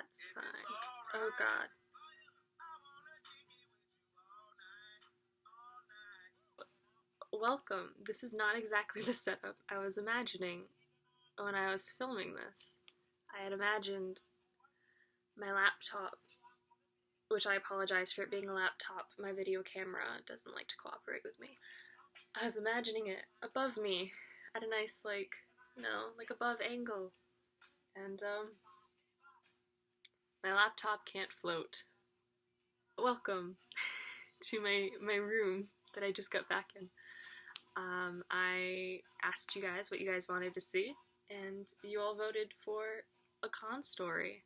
That's fine. Oh god. Welcome. This is not exactly the setup I was imagining when I was filming this. I had imagined my laptop, which I apologize for it being a laptop. My video camera doesn't like to cooperate with me. I was imagining it above me at a nice, like above angle. And, my laptop can't float. Welcome to my room that I just got back in. I asked you guys what you guys wanted to see, and you all voted for a con story.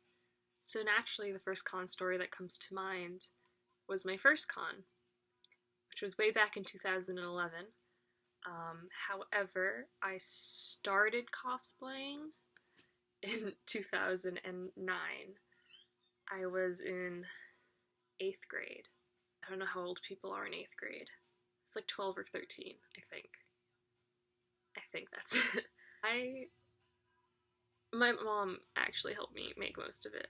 So naturally, the first con story that comes to mind was my first con, which was way back in 2011. However, I started cosplaying in 2009. I was in 8th grade. I don't know how old people are in 8th grade. It's like 12 or 13, I think. I think that's it. My mom actually helped me make most of it.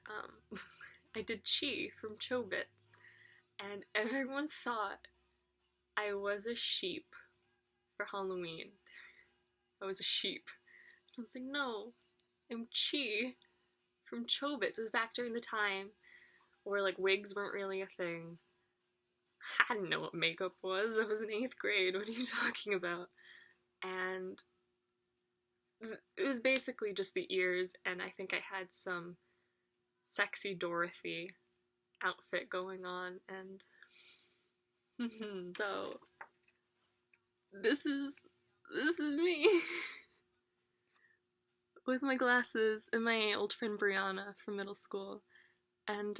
I did Chi from Chobits, and everyone thought I was a sheep for Halloween. I was a sheep. I was like, no, I'm Chi from Chobits. It was back during the time where like wigs weren't really a thing. I didn't know what makeup was. I was in 8th grade. What are you talking about? And it was basically just the ears, and I think I had some sexy Dorothy outfit going on, and so this is me with my glasses and my old friend Brianna from middle school. And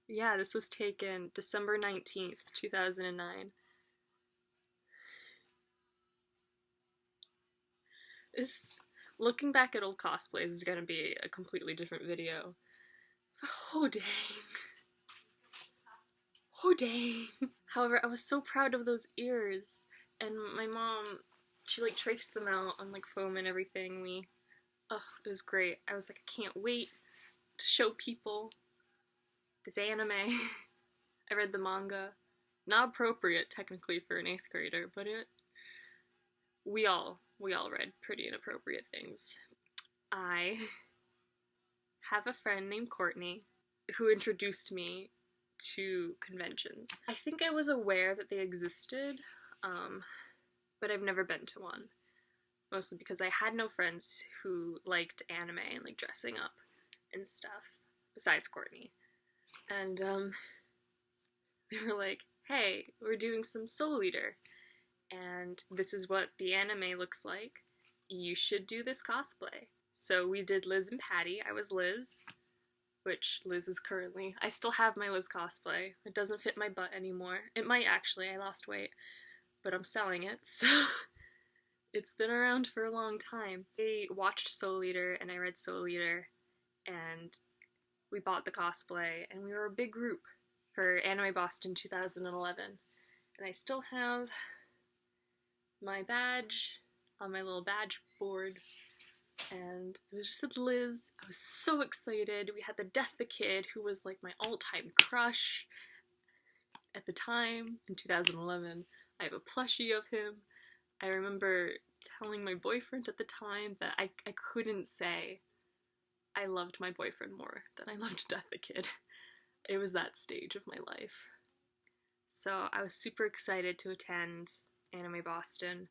yeah, this was taken December 19th, 2009. It's, looking back at old cosplays is gonna be a completely different video. Oh dang. Oh dang. However, I was so proud of those ears, and my mom, she like traced them out on like foam and everything. It was great. I was like, I can't wait to show people this anime. I read the manga. Not appropriate technically for an 8th grader, but we all read pretty inappropriate things. I have a friend named Courtney who introduced me to conventions. I think I was aware that they existed, but I've never been to one. Mostly because I had no friends who liked anime and like dressing up and stuff, besides Courtney. And they were like, hey, we're doing some Soul Eater, and this is what the anime looks like. You should do this cosplay. So we did Liz and Patty. I was Liz, which Liz is currently. I still have my Liz cosplay. It doesn't fit my butt anymore. It might actually, I lost weight, but I'm selling it, so it's been around for a long time. I watched Soul Eater and I read Soul Eater, and we bought the cosplay, and we were a big group for Anime Boston 2011. And I still have my badge on my little badge board, and it was just with Liz. I was so excited. We had the Death the Kid, who was like my all-time crush at the time in 2011. I have a plushie of him. I remember telling my boyfriend at the time that I couldn't say I loved my boyfriend more than I loved Death the Kid. It was that stage of my life. So I was super excited to attend Anime Boston.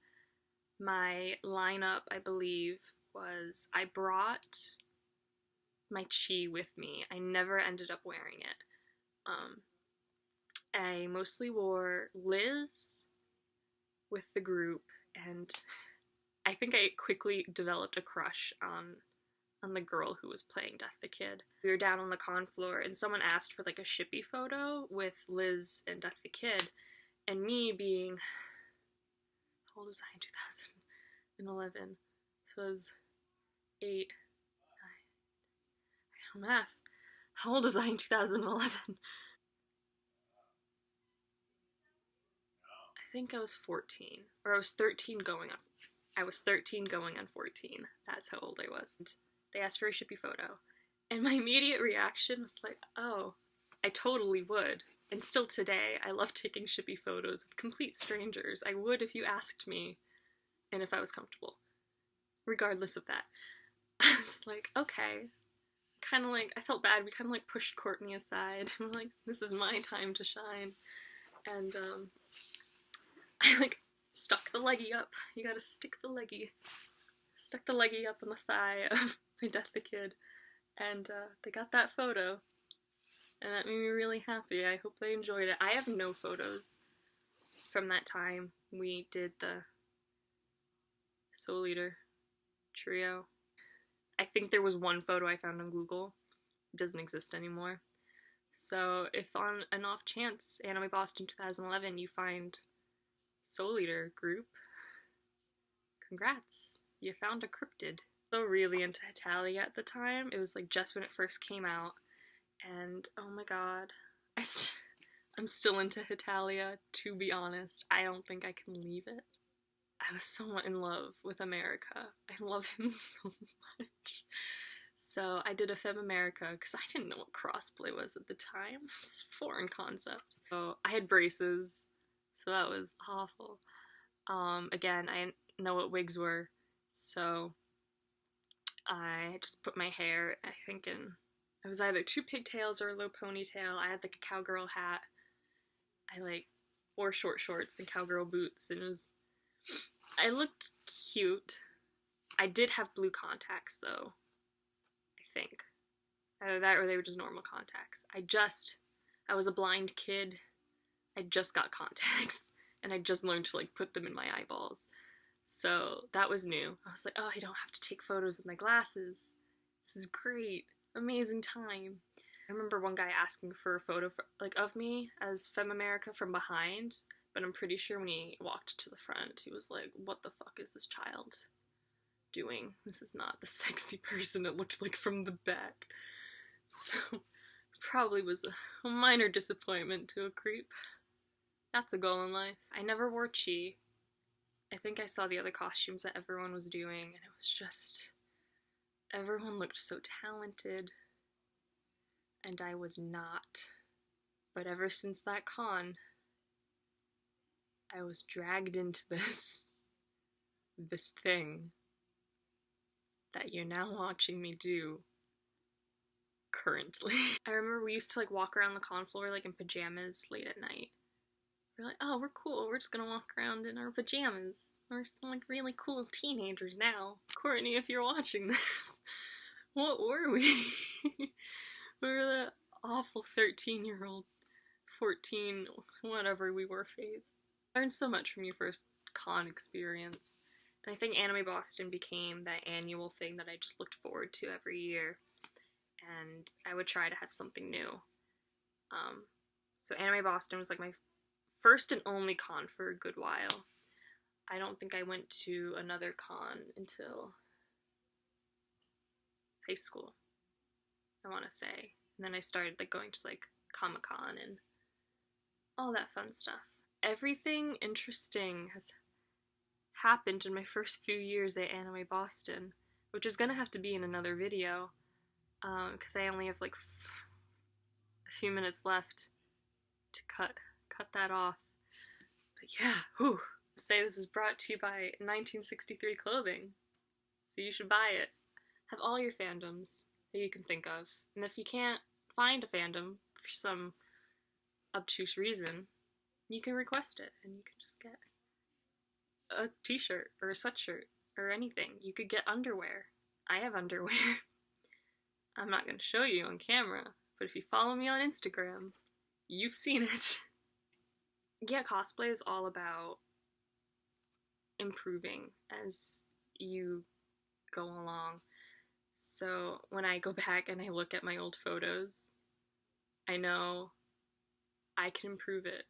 My lineup, I believe, was I brought my Chi with me. I never ended up wearing it. I mostly wore Liz with the group, and I think I quickly developed a crush on the girl who was playing Death the Kid. We were down on the con floor, and someone asked for like a shippy photo with Liz and Death the Kid, and me being, how old was I in 2011? This was 8, 9, I don't know math. How old was I in 2011? I think I was 14, or I was 13 going on. I was 13 going on 14. That's how old I was. They asked for a shippy photo, And my immediate reaction was like, oh, I totally would. And still today, I love taking shippy photos with complete strangers. I would if you asked me and if I was comfortable. Regardless of that. I was like, okay. Kind of like, I felt bad. We kind of like pushed Courtney aside. I'm like, this is my time to shine. And I like stuck the leggy up. You gotta stick the leggy. Stuck the leggy up on the thigh of my Death the Kid. And they got that photo. And that made me really happy. I hope they enjoyed it. I have no photos from that time we did the Soul Eater trio. I think there was one photo I found on Google. It doesn't exist anymore. So if on an off chance, Anime Boston 2011, you find Soul Eater group, congrats, you found a cryptid. So really into Hetalia at the time. It was like just when it first came out. And oh my god, I'm still into Hetalia, to be honest. I don't think I can leave it. I was so in love with America. I love him so much. So I did a Femme America because I didn't know what crossplay was at the time. It was a foreign concept. So I had braces, so that was awful. Again, I didn't know what wigs were, so I just put my hair, I think in, it was either two pigtails or a low ponytail. I had like a cowgirl hat. I like wore short shorts and cowgirl boots, and it was, I looked cute. I did have blue contacts though, I think. Either that or they were just normal contacts. I was a blind kid. I just got contacts and I just learned to like put them in my eyeballs. So that was new. I was like, oh, I don't have to take photos with my glasses. This is great. Amazing time. I remember one guy asking for a photo of me as Femme America from behind, but I'm pretty sure when he walked to the front, he was like, what the fuck is this child doing? This is not the sexy person it looked like from the back. So, probably was a minor disappointment to a creep. That's a goal in life. I never wore Chi. I think I saw the other costumes that everyone was doing, and it was just, everyone looked so talented, and I was not. But ever since that con, I was dragged into this thing that you're now watching me do currently. I remember we used to like walk around the con floor like in pajamas late at night. We're like, oh, we're cool, we're just gonna walk around in our pajamas. We're like really cool teenagers now. Courtney, if you're watching this, what were we? We were the awful 13-year-old, 14, whatever we were phase. I learned so much from your first con experience. And I think Anime Boston became that annual thing that I just looked forward to every year. And I would try to have something new. So Anime Boston was like my first and only con for a good while. I don't think I went to another con until high school, I want to say. And then I started like going to like Comic-Con and all that fun stuff. Everything interesting has happened in my first few years at Anime Boston, which is gonna have to be in another video, because I only have like a few minutes left to cut that off. But yeah, whew. Say this is brought to you by 1963 Clothing, so you should buy it. Have all your fandoms that you can think of, and if you can't find a fandom for some obtuse reason, you can request it, and you can just get a t-shirt or a sweatshirt or anything. You could get underwear. I have underwear. I'm not going to show you on camera, but if you follow me on Instagram, you've seen it. Yeah, cosplay is all about improving as you go along. So when I go back and I look at my old photos, I know I can improve it.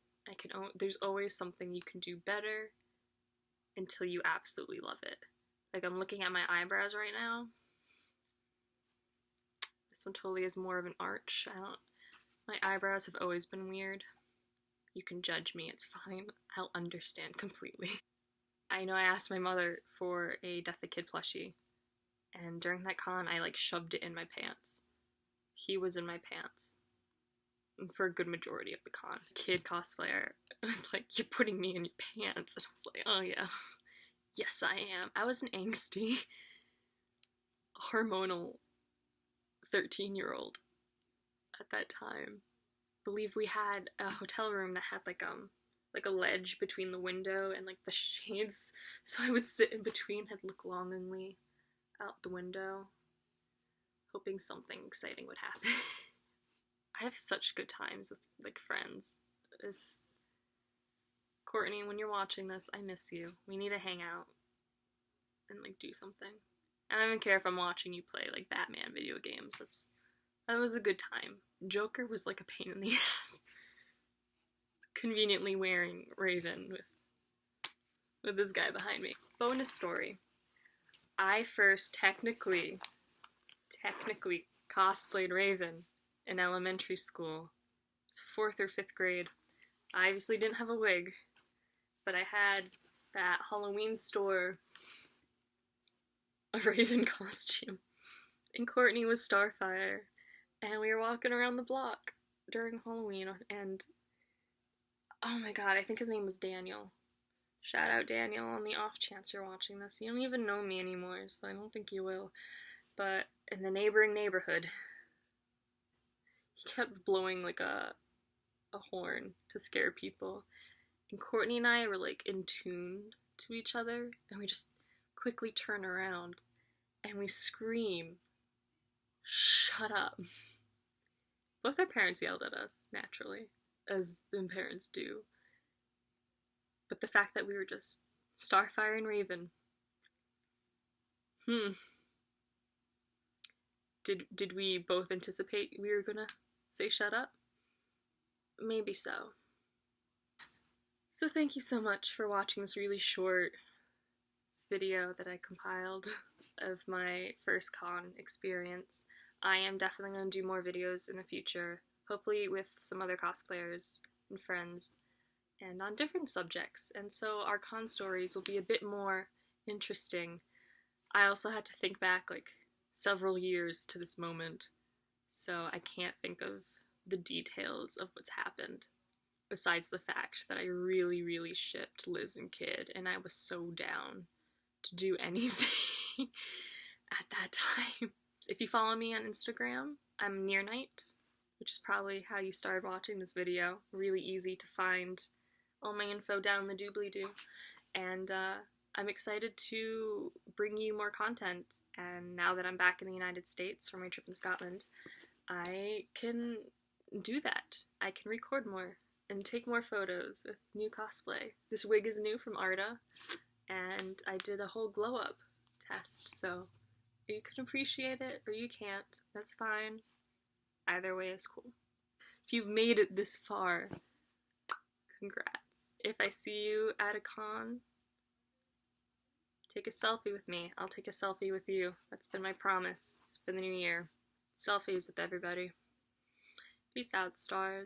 There's always something you can do better until you absolutely love it. Like, I'm looking at my eyebrows right now. This one totally is more of an arch. My eyebrows have always been weird. You can judge me, it's fine. I'll understand completely. I know I asked my mother for a Death the Kid plushie, and during that con I like shoved it in my pants. he was in my pants for a good majority of the con. Kid cosplayer was like, "You're putting me in your pants," and I was like, "Oh yeah, yes I am." I was an angsty, hormonal 13-year-old at that time. I believe we had a hotel room that had like a ledge between the window and like the shades, so I would sit in between and look longingly out the window, hoping something exciting would happen. I have such good times with like friends. As Courtney, when you're watching this, I miss you. We need to hang out and like do something. I don't even care if I'm watching you play like Batman video games. That was a good time. Joker was like a pain in the ass. Conveniently wearing Raven with this guy behind me. Bonus story. I first technically cosplayed Raven in elementary school. It was 4th or 5th grade. I obviously didn't have a wig, but I had that Halloween store a Raven costume. And Courtney was Starfire. And we were walking around the block during Halloween, and oh my god, I think his name was Daniel. Shout out Daniel on the off chance you're watching this. You don't even know me anymore, so I don't think you will. But in the neighboring neighborhood, he kept blowing like a horn to scare people. And Courtney and I were like in tune to each other, and we just quickly turn around and we scream, "Shut up." Both our parents yelled at us, naturally, as parents do. But the fact that we were just Starfire and Raven. Did we both anticipate we were gonna say shut up? Maybe so. So thank you so much for watching this really short video that I compiled of my first con experience. I am definitely going to do more videos in the future, hopefully with some other cosplayers and friends, and on different subjects, and so our con stories will be a bit more interesting. I also had to think back like several years to this moment, so I can't think of the details of what's happened, besides the fact that I really, really shipped Liz and Kid, and I was so down to do anything at that time. If you follow me on Instagram, I'm Nearnight, which is probably how you started watching this video. Really easy to find all my info down in the doobly-doo. And I'm excited to bring you more content. And now that I'm back in the United States for my trip in Scotland, I can do that. I can record more and take more photos with new cosplay. This wig is new from Arda, and I did a whole glow-up test, so you can appreciate it or you can't. That's fine. Either way is cool. If you've made it this far, congrats. If I see you at a con, take a selfie with me. I'll take a selfie with you. That's been my promise for the new year. Selfies with everybody. Peace out, stars.